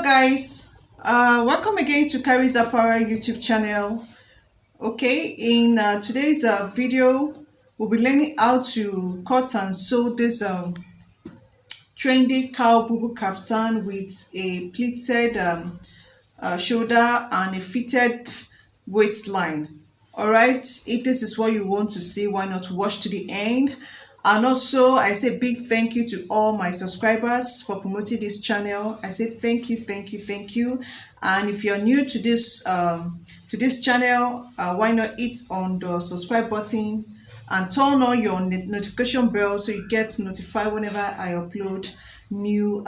Guys, welcome again to KharizApparel YouTube channel. Okay, in today's video we'll be learning how to cut and sew this trendy cowl boo kaftan with a pleated shoulder and a fitted waistline. All right, if this is what you want to see, why not watch to the end? And also, I say big thank you to all my subscribers for promoting this channel. I say thank you, thank you, thank you. And if you're new to this channel, why not hit on the subscribe button and turn on your notification bell so you get notified whenever I upload new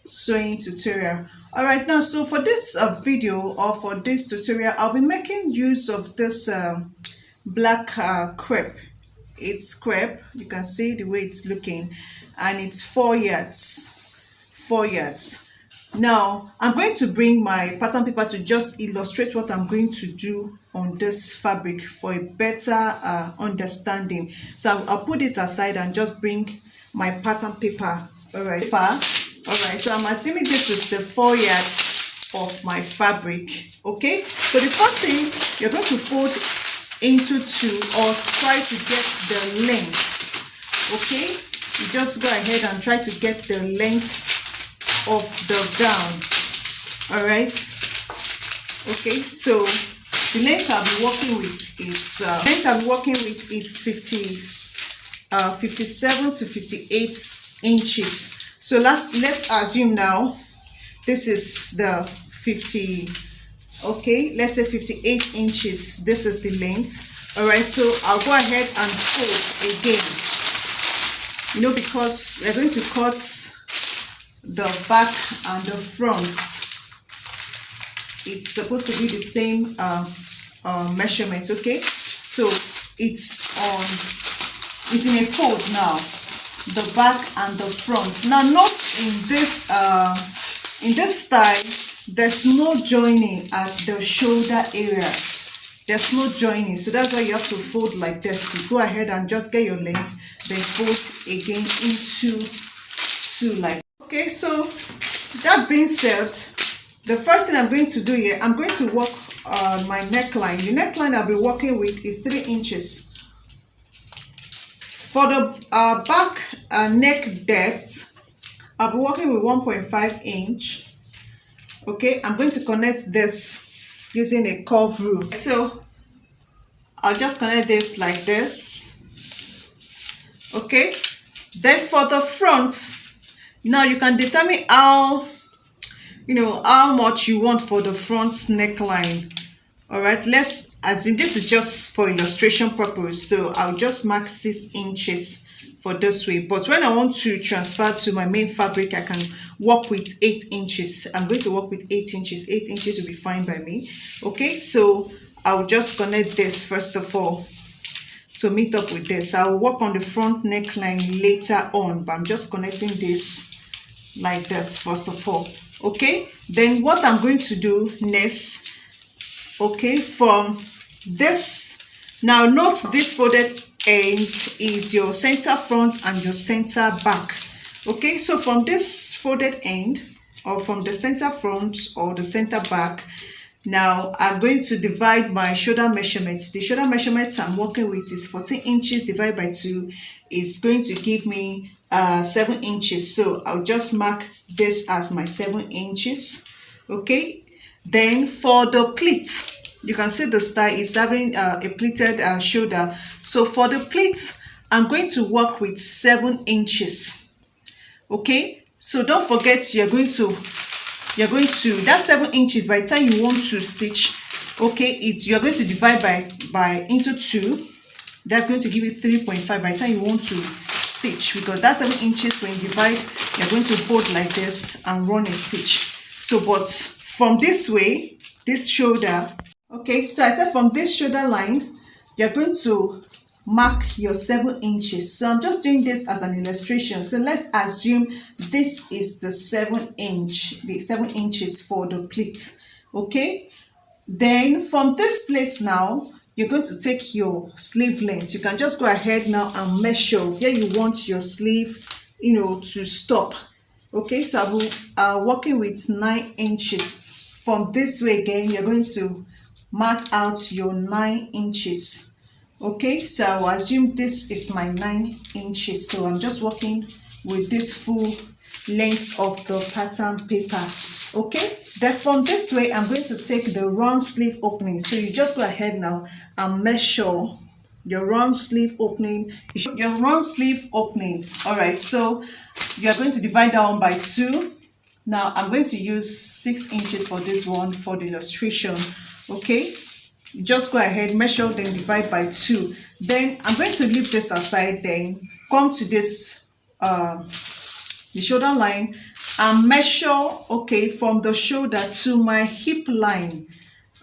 sewing tutorial. All right, now so for this video or for this tutorial, I'll be making use of this black crepe. It's crepe, you can see the way it's looking, and it's 4 yards. Now I'm going to bring my pattern paper to just illustrate what I'm going to do on this fabric for a better understanding. So I'll put this aside and just bring my pattern paper. All right, so I'm assuming this is the 4 yards of my fabric. Okay, so the first thing, you're going to fold into 2 or try to get the length. Okay, you just go ahead and try to get the length of the gown. All right, okay, so the length I'll be working with is 57 to 58 inches. So let's assume now this is the 50. Okay, let's say 58 inches. This is the length. All right, so I'll go ahead and fold again, you know, because we're going to cut the back and the front. It's supposed to be the same measurement. Okay, so it's in a fold now, the back and the front. Now note in this style, there's no joining at the shoulder area. There's no joining, so that's why you have to fold like this. You go ahead and just get your length, then fold again into 2 like. Okay, so that being said, the first thing I'm going to do here, I'm going to work on my neckline. The neckline I'll be working with is 3 inches. For the back neck depth, I'll be working with 1.5 inch. Okay, I'm going to connect this using a curve rule. So I'll just connect this like this. Okay, then for the front, now you can determine how much you want for the front neckline. All right, let's assume this is just for illustration purpose, so I'll just mark 6 inches for this way. But when I want to transfer to my main fabric, I can work with 8 inches. I'm going to work with 8 inches. 8 inches will be fine by me. Okay, so I'll just connect this first of all to meet up with this. I'll work on the front neckline later on, but I'm just connecting this like this first of all. Okay, then what I'm going to do next, okay, from this, now note this folded end is your center front and your center back. Okay, so from this folded end, or from the center front or the center back, now I'm going to divide my shoulder measurements. The shoulder measurements I'm working with is 14 inches divided by 2 is going to give me 7 inches. So I'll just mark this as my 7 inches. Okay, then for the pleat, you can see the style is having a pleated shoulder. So for the pleats, I'm going to work with 7 inches. Okay, so don't forget you're going to that 7 inches. By the time you want to stitch, okay, you're going to divide by into 2. That's going to give you 3.5 by the time you want to stitch, because that 7 inches, when you divide, you're going to fold like this and run a stitch. So but from this way, this shoulder, okay, so I said from this shoulder line, you're going to mark your 7 inches. So I'm just doing this as an illustration. So let's assume this is the 7 inches for the pleat. Okay, then from this place now, you're going to take your sleeve length. You can just go ahead now and measure where you want your sleeve, to stop. Okay, so I'm working with 9 inches. From this way again, you're going to mark out your 9 inches. Okay, so I'll assume this is my 9 inches. So I'm just working with this full length of the pattern paper. Okay, then from this way, I'm going to take the round sleeve opening. So you just go ahead now and measure your round sleeve opening. Your round sleeve opening. All right, so you are going to divide that one by 2. Now I'm going to use 6 inches for this one for the illustration. Okay, just go ahead, measure, then divide by 2. Then I'm going to leave this aside, then come to this the shoulder line and measure, okay, from the shoulder to my hip line.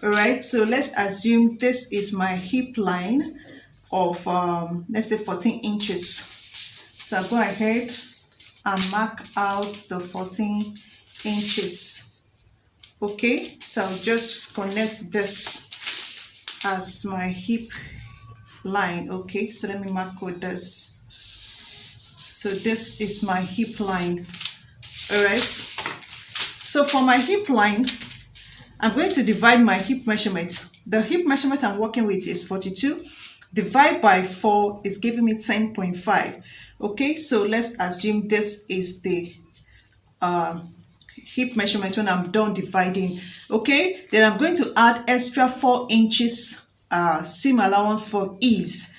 All right, so let's assume this is my hip line of let's say 14 inches. So I'll go ahead and mark out the 14 inches. Okay, so I'll just connect this as my hip line. Okay, so let me mark with this. So this is my hip line. All right, so for my hip line, I'm going to divide my hip measurement. The hip measurement I'm working with is 42. Divide by 4 is giving me 10.5. Okay, so let's assume this is the hip measurement when I'm done dividing. Okay, then I'm going to add extra 4 inches seam allowance for ease.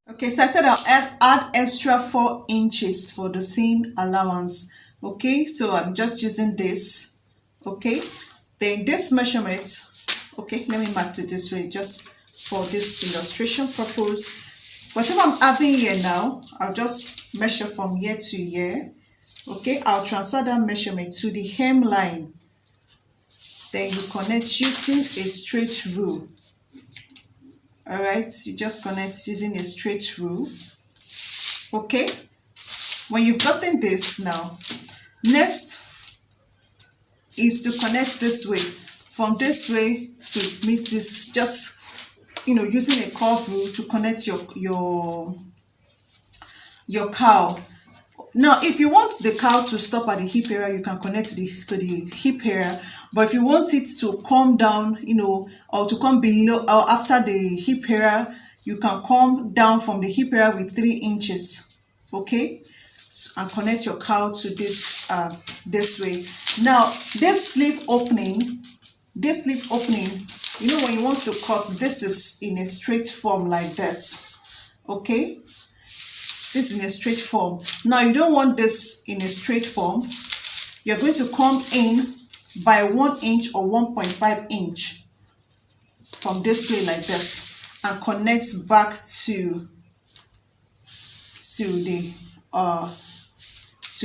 Okay, so I said I'll add extra 4 inches for the seam allowance. Okay, so I'm just using this. Okay, then this measurement, okay, let me mark it this way just for this illustration purpose. Whatever I'm having here now, I'll just measure from here to here. Okay, I'll transfer that measurement to the hemline. Then you connect using a straight rule. All right, you just connect using a straight rule. Okay, when you've gotten this now, next is to connect this way. From this way to meet this, just using a curve rule to connect your cowl. Now, if you want the cowl to stop at the hip area, you can connect to the hip area. But if you want it to come down, or to come below or after the hip area, you can come down from the hip area with 3 inches. Okay, and connect your cowl to this this way. Now, this sleeve opening, when you want to cut, this is in a straight form like this. Okay, this is in a straight form. Now, you don't want this in a straight form. You're going to come in by 1 inch or 1.5 inch from this way like this and connect back to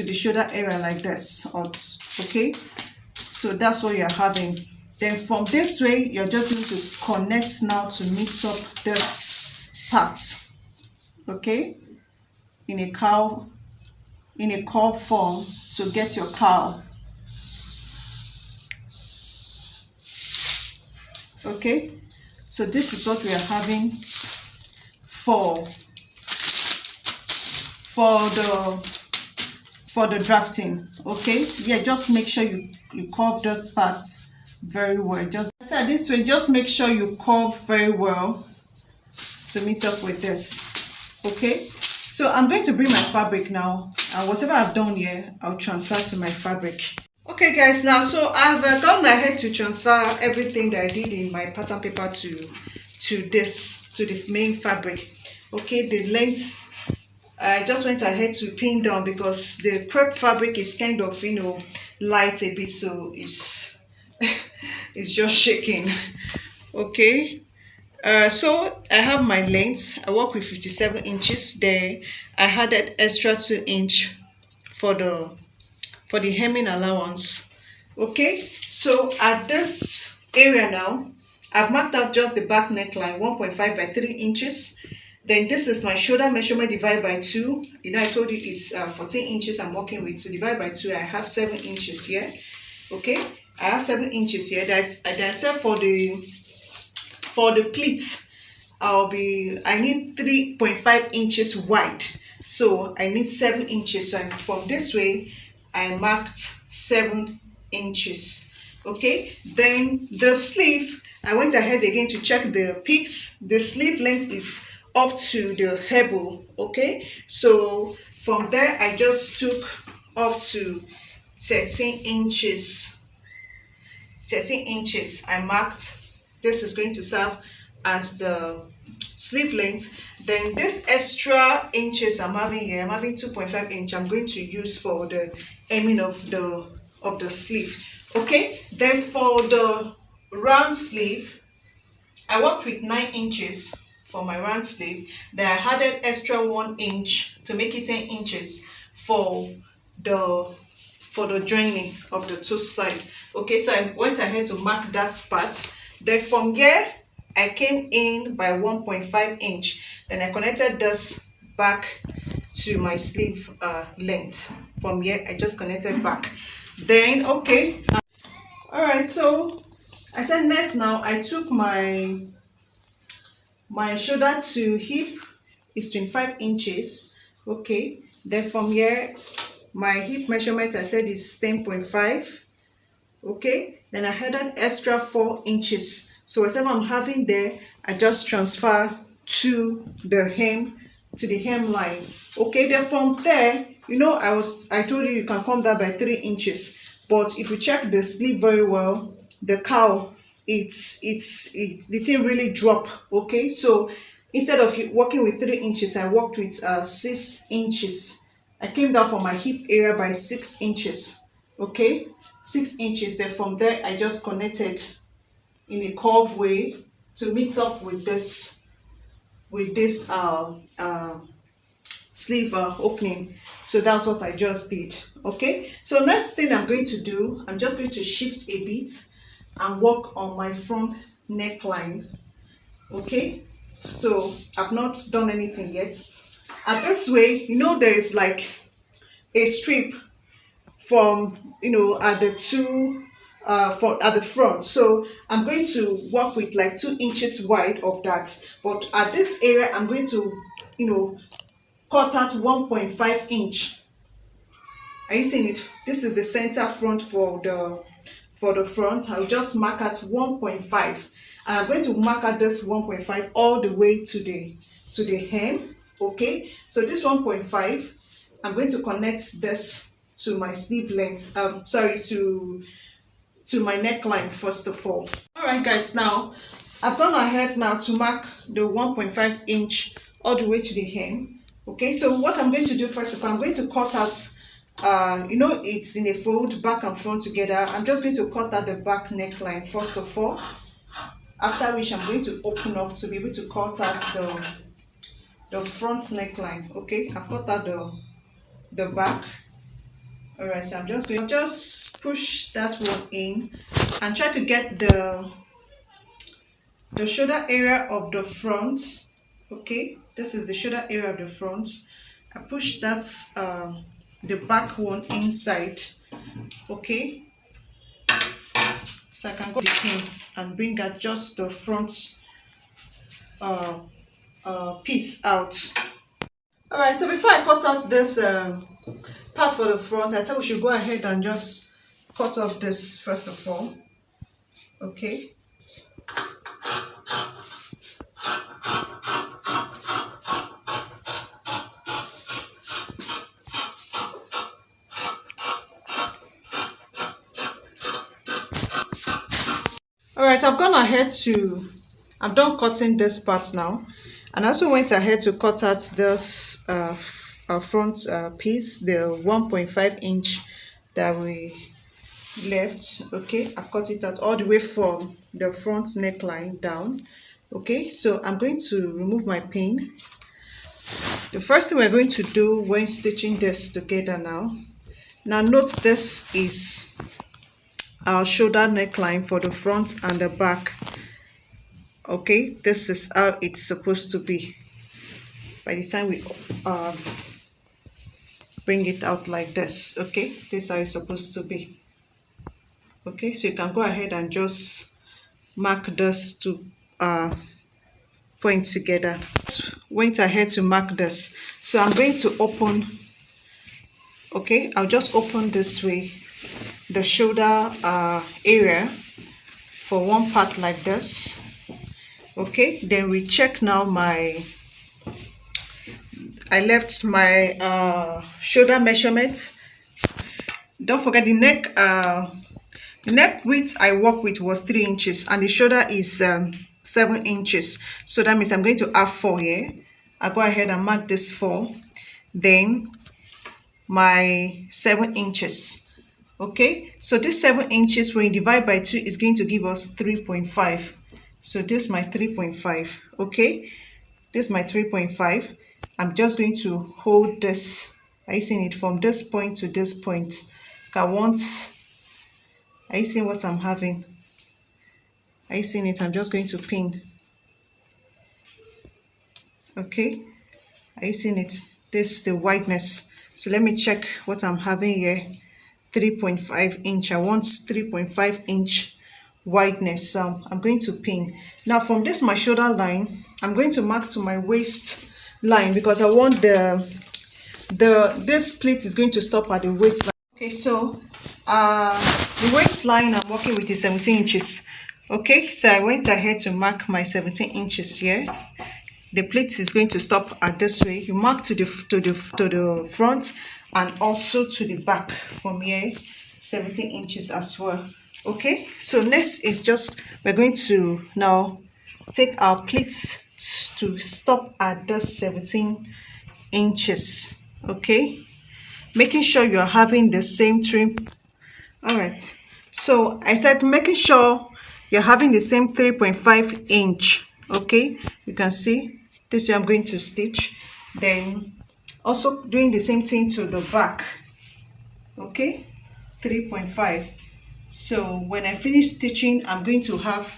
the shoulder area like this. Okay, so that's what you're having. Then from this way, you're just going to connect now to mix up this part. Okay, in a curve form to get your cowl. Okay, so this is what we are having for the drafting. Okay, yeah, just make sure you curve those parts very well. Just this way, just make sure you curve very well to meet up with this. Okay, so I'm going to bring my fabric now, and whatever I've done here, I'll transfer to my fabric. Okay guys, now so I've gone ahead to transfer everything that I did in my pattern paper to the main fabric. Okay, the length, I just went ahead to pin down because the crepe fabric is kind of light a bit, so it's it's just shaking. Okay, so I have my length. I work with 57 inches. There I added extra 2 inches for the hemming allowance. Okay, so at this area now, I've marked out just the back neckline 1.5 by 3 inches. Then this is my shoulder measurement divided by 2. I told you it's 14 inches I'm working with, so divide by 2. I have 7 inches here. Okay, I have 7 inches here. That's said for the pleats, I need 3.5 inches wide, so I need 7 inches. So from this way, I marked 7 inches. Okay, then the sleeve, I went ahead again to check the peaks. The sleeve length is up to the elbow. Okay, so from there I just took up to 13 inches. 13 inches I marked. This is going to serve as the sleeve length. Then this extra inches I'm having here, I'm having 2.5 inch, I'm going to use for the hemming of the sleeve. Okay, then for the round sleeve, I worked with 9 inches for my round sleeve. Then I added extra 1 inch to make it 10 inches for the joining of the two sides. Okay, so I went ahead to mark that part. Then from here I came in by 1.5 inch. Then I connected this back to my sleeve length. From here I just connected back. Then okay, all right, so I said next now I took my shoulder to hip is 25 inches. Okay, then from here my hip measurement I said is 10.5. okay, then I added extra 4 inches. So whatever I'm having there, I just transfer to the hem line. Okay, then from there, you know, I told you can come down by 3 inches, but if you check the sleeve very well, the cowl, the thing really drop. Okay, so instead of working with 3 inches, I worked with 6 inches. I came down from my hip area by 6 inches. Okay, 6 inches. Then from there I just connected in a curved way to meet up with this sleeve opening. So that's what I just did. Okay, so next thing I'm going to do, I'm just going to shift a bit and work on my front neckline. Okay, so I've not done anything yet. And this way, you know, there is like a strip from, you know, at the at the front. So I'm going to work with like 2 inches wide of that, but at this area I'm going to, you know, cut out 1.5 inch. Are you seeing it? This is the center front for the front. I'll just mark at 1.5, and I'm going to mark at this 1.5 all the way to the hem. Okay, so this 1.5, I'm going to connect this to my sleeve length, to my neckline first of all. All right guys, now I've gone ahead now to mark the 1.5 inch all the way to the hem. Okay, so what I'm going to do first of all, I'm going to cut out, you know, it's in a fold, back and front together. I'm just going to cut out the back neckline first of all, after which I'm going to open up to be able to cut out the front neckline. Okay, I've cut out the back. All right, so I'm just going to just push that one in and try to get the shoulder area of the front. Okay, this is the shoulder area of the front. I push that the back one inside. Okay, so I can go to the pins and bring out just the front piece out. All right, so before I cut out this part for the front, I said we should go ahead and just cut off this first of all. Okay, all right, I've gone ahead to, I'm done cutting this part now, and I also went ahead to cut out this front piece, the 1.5 inch that we left. Okay, I've cut it out all the way from the front neckline down. Okay, so I'm going to remove my pin. The first thing we're going to do when stitching this together now note this is our shoulder neckline for the front and the back. Okay, this is how it's supposed to be by the time we bring it out like this. Okay, this is how it's supposed to be. Okay, so you can go ahead and just mark this to point together. Went ahead to mark this, so I'm going to open Okay, I'll just open this way the shoulder area for one part like this. Okay, then we check now I left my shoulder measurements. Don't forget the neck width I work with was 3 inches and the shoulder is 7 inches. So that means I'm going to add 4 here. I'll go ahead and mark this 4. Then my 7 inches. Okay, so this 7 inches when you divide by 2 is going to give us 3.5. So this is my 3.5. Okay, this is my 3.5. I'm just going to hold this. Are you seeing it from this point to this point? Are you seeing what I'm having? Are you seeing it? I'm just going to pin. Okay, are you seeing it? This is the wideness. So let me check what I'm having here. 3.5 inch. I want 3.5 inch wideness. So I'm going to pin. Now from this my shoulder line, I'm going to mark to my waist line because I want this pleat is going to stop at the waistline. Okay, so the waistline I'm working with is 17 inches. Okay, so I went ahead to mark my 17 inches here. The pleat is going to stop at this way. You mark to the front and also to the back from here, 17 inches as well. Okay, so next is just we're going to now take our pleats to stop at the 17 inches. Okay, making sure you're having the same trim. All right, so I said making sure you're having the same 3.5 inch. Okay, you can see this way I'm going to stitch, then also doing the same thing to the back. Okay, 3.5. so when I finish stitching I'm going to have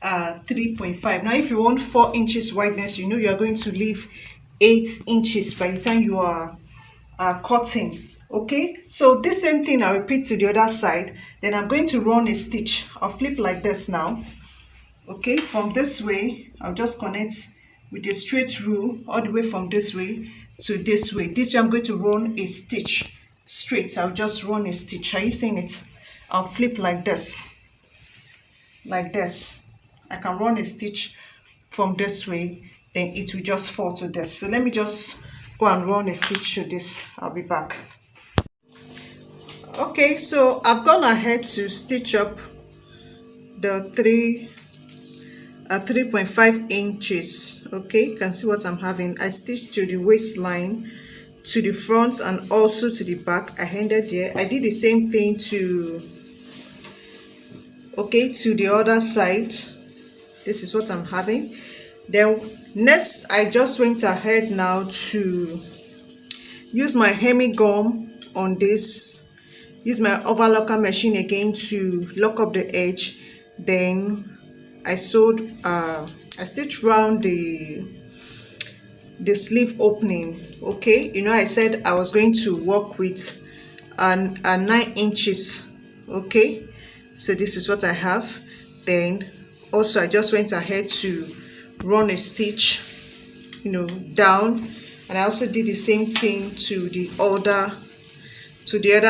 3.5. now if you want 4 inches wideness, you know you're going to leave 8 inches by the time you are cutting. Okay, so this same thing I'll repeat to the other side. Then I'm going to run a stitch. I'll flip like this now. Okay, from this way I'll just connect with a straight rule all the way from this way to this way. This way I'm going to run a stitch straight. I'll just run a stitch. Are you seeing it? I'll flip like this. Like this. I can run a stitch from this way, then it will just fall to this. So let me just go and run a stitch to this. I'll be back. Okay, so I've gone ahead to stitch up the 3.5 inches. Okay, you can see what I'm having. I stitched to the waistline, to the front, and also to the back. I ended there. I did the same thing to the other side. This is what I'm having. Then next I just went ahead now to use my hemming gum on this, use my overlocker machine again to lock up the edge. Then I sewed I stitched around the sleeve opening. Okay, you know I said I was going to work with 9 inches. Okay, so this is what I have. Then also I just went ahead to run a stitch, you know, down, and I also did the same thing to the other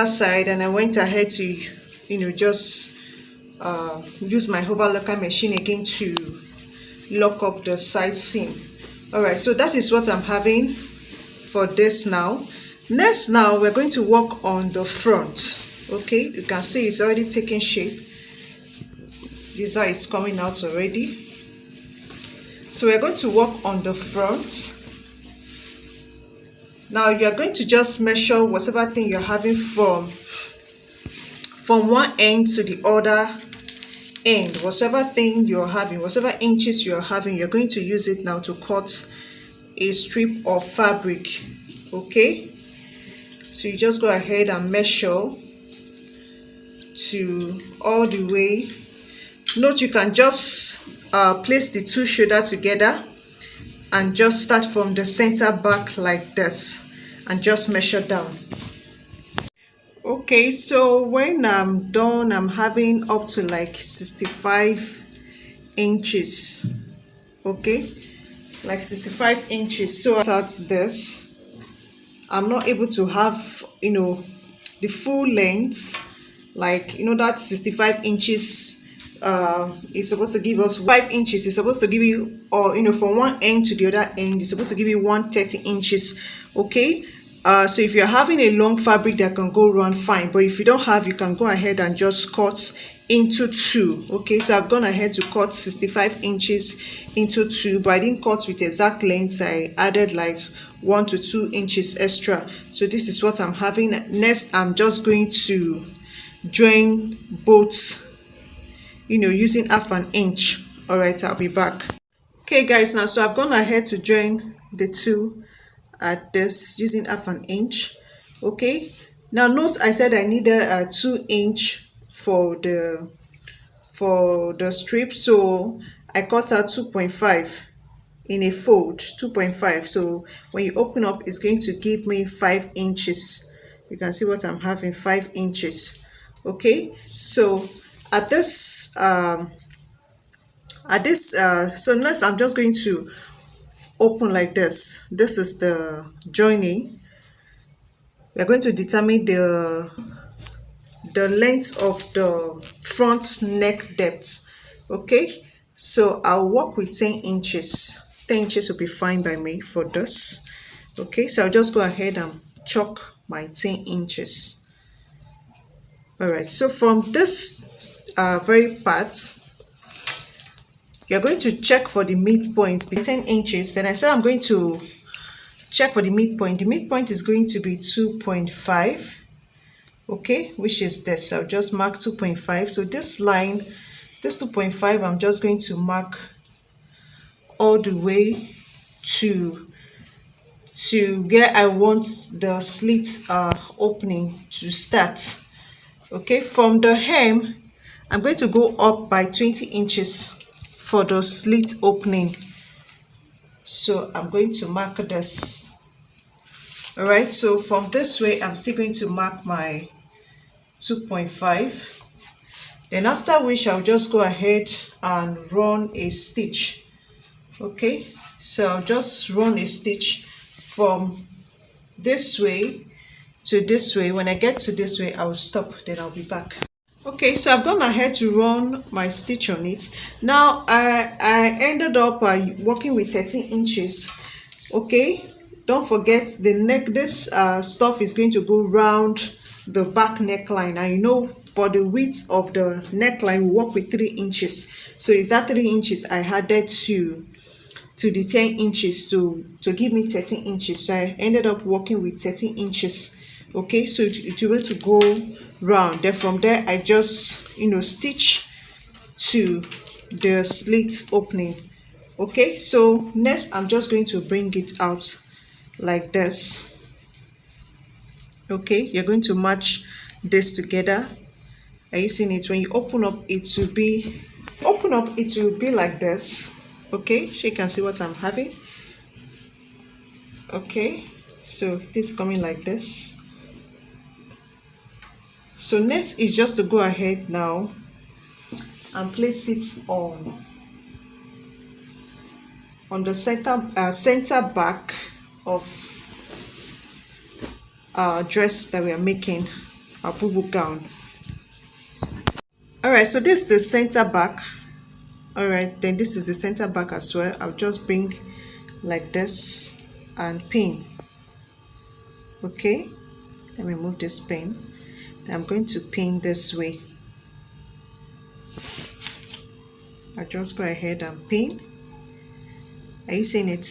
side, and I went ahead to, you know, just use my overlocker machine again to lock up the side seam. All right, so that is what I'm having for this now. Next, now we're going to work on the front. Okay, you can see it's already taking shape. This is how it's coming out already. So we're going to work on the front. Now you're going to just measure whatever thing you're having from one end to the other end. Whatever thing you're having, whatever inches you're having, you're going to use it now to cut a strip of fabric. Okay, so you just go ahead and measure to all the way. Note you can just place the two shoulders together and just start from the center back like this and just measure down. Okay, so when I'm done, I'm having up to like 65 inches. Okay, like 65 inches. So I start this I'm not able to have, you know, the full length, like, you know, that 65 inches is supposed to give us 5 inches. It's supposed to give you, or, you know, from one end to the other end, it's supposed to give you 130 inches. Okay, so if you're having a long fabric that can go around, fine, but if you don't have, you can go ahead and just cut into two. Okay, so I've gone ahead to cut 65 inches into two, but I didn't cut with exact length. I added like 1 to 2 inches extra. So this is what I'm having. Next, I'm just going to join both, you know, using half an inch. All right, I'll be back. Okay guys, now so I've gone ahead to join the two at this using half an inch. Okay, now note I said I needed a 2-inch for the strip, so I cut out 2.5 in a fold, 2.5. So when you open up, it's going to give me 5 inches. You can see what I'm having, 5 inches. Okay, so at this so next I'm just going to open like this. This is the joining. We're going to determine the length of the front neck depth. Okay, so I'll work with 10 inches. 10 inches will be fine by me for this. Okay, so I'll just go ahead and chalk my 10 inches. All right, so from this very part, you're going to check for the midpoint, 10 inches. Then I said I'm going to check for the midpoint. The midpoint is going to be 2.5. Okay, which is this. I'll just mark 2.5. So this line, this 2.5, I'm just going to mark all the way to where I want the slit opening to start. Okay, from the hem, I'm going to go up by 20 inches for the slit opening. So I'm going to mark this. All right, so from this way, I'm still going to mark my 2.5. Then after which I'll just go ahead and run a stitch. Okay, so I'll just run a stitch from this way to this way. When I get to this way, I'll stop, then I'll be back. Okay, so I've gone ahead to run my stitch on it. Now I ended up working with 13 inches. Okay, don't forget the neck. This stuff is going to go round the back neckline, and you know, for the width of the neckline, we work with 3 inches. So is that 3 inches I added to the 10 inches to give me 13 inches. So I ended up working with 13 inches. Okay, so it will to go round. Then from there, I just, you know, stitch to the slit opening. Okay, so next I'm just going to bring it out like this. Okay, you're going to match this together. Are you seeing it? When you open up, it will be like this. Okay, so you can see what I'm having. Okay, so this is coming like this. So next is just to go ahead now and place it on the center back of our dress that we are making, our boo-boo gown. All right, so this is the center back. All right, then this is the center back as well. I'll just bring like this and pin. Okay, let me move this pin. I'm going to pin this way. I'll just go ahead and pin. Are you seeing it?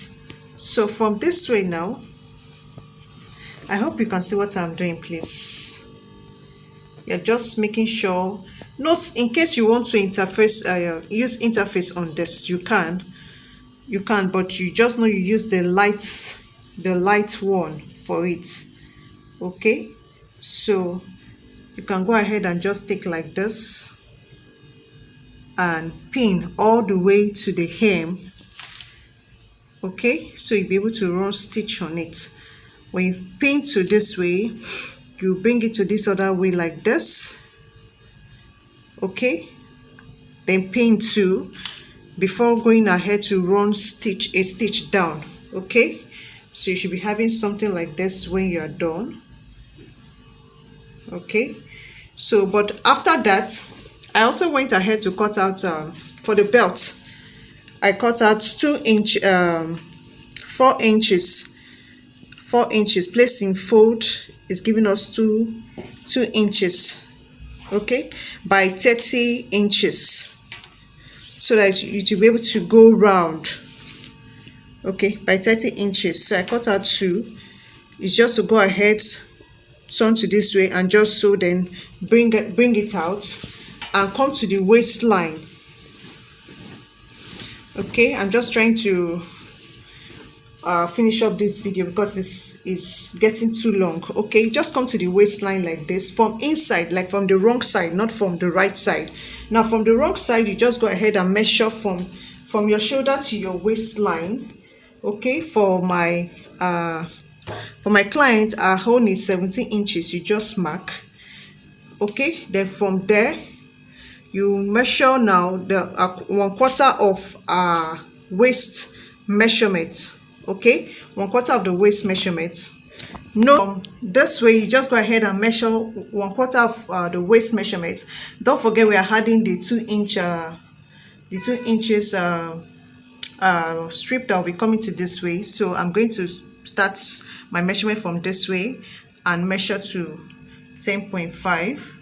So from this way now, I hope you can see what I'm doing, please. You're just making sure. Note, in case you want to interface, use interface on this, you can, but you just know you use the light one for it. Okay, so you can go ahead and just take like this and pin all the way to the hem. Okay, so you'll be able to run stitch on it. When you pin to this way, you bring it to this other way like this. Okay, then pin 2 before going ahead to run a stitch down. Okay, So you should be having something like this when you are done. Okay, so but after that, I also went ahead to cut out for the belt. I cut out 4 inches. 4 inches. Placing fold is giving us 2 inches. Okay, by 30 inches, so that you to be able to go round. Okay, by 30 inches. So I cut out 2. It's just to go ahead, turn to this way, and just so then bring it out and come to the waistline. Okay, I'm just trying to finish up this video because it's getting too long. Okay, just come to the waistline like this, from inside, like from the wrong side, not from the right side. Now from the wrong side, you just go ahead and measure from your shoulder to your waistline. Okay, for my client, our own is 17 inches. You just mark. Okay, then from there you measure now the 1/4 of our waist measurement. Okay, 1/4 of the waist measurement. No, this way you just go ahead and measure 1/4 of the waist measurement. Don't forget we are adding the 2 inches strip that will be coming to this way. So I'm going to start my measurement from this way and measure to 10.5.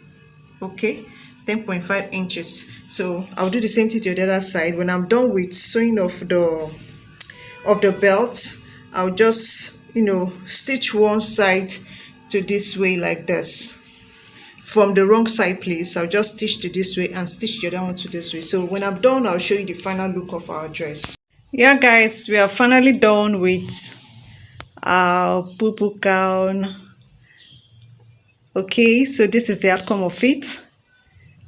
okay, 10.5 inches. So I'll do the same thing to the other side. When I'm done with sewing off the belt, I'll just stitch one side to this way like this. From the wrong side, please, I'll just stitch to this way and stitch the other one to this way. So when I'm done, I'll show you the final look of our dress. Yeah guys, we are finally done with our poo gown. Okay, so this is the outcome of it,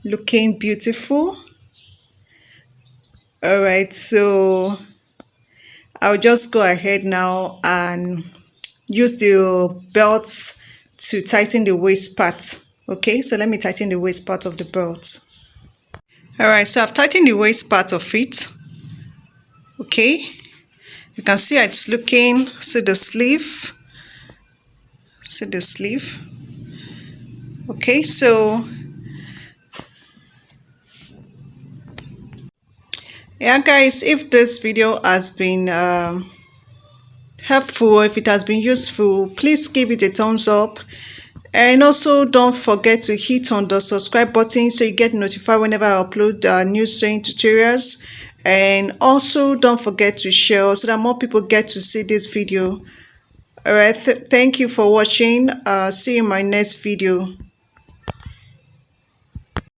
looking beautiful. All right, so I'll just go ahead now and use the belts to tighten the waist part. Okay, so let me tighten the waist part of the belt. All right, so I've tightened the waist part of it. Okay, you can see it's looking, see the sleeve, okay. So yeah guys, if this video has been helpful, if it has been useful, please give it a thumbs up, and also don't forget to hit on the subscribe button so you get notified whenever I upload new sewing tutorials. And also don't forget to share so that more people get to see this video. All right, thank you for watching. See you in my next video.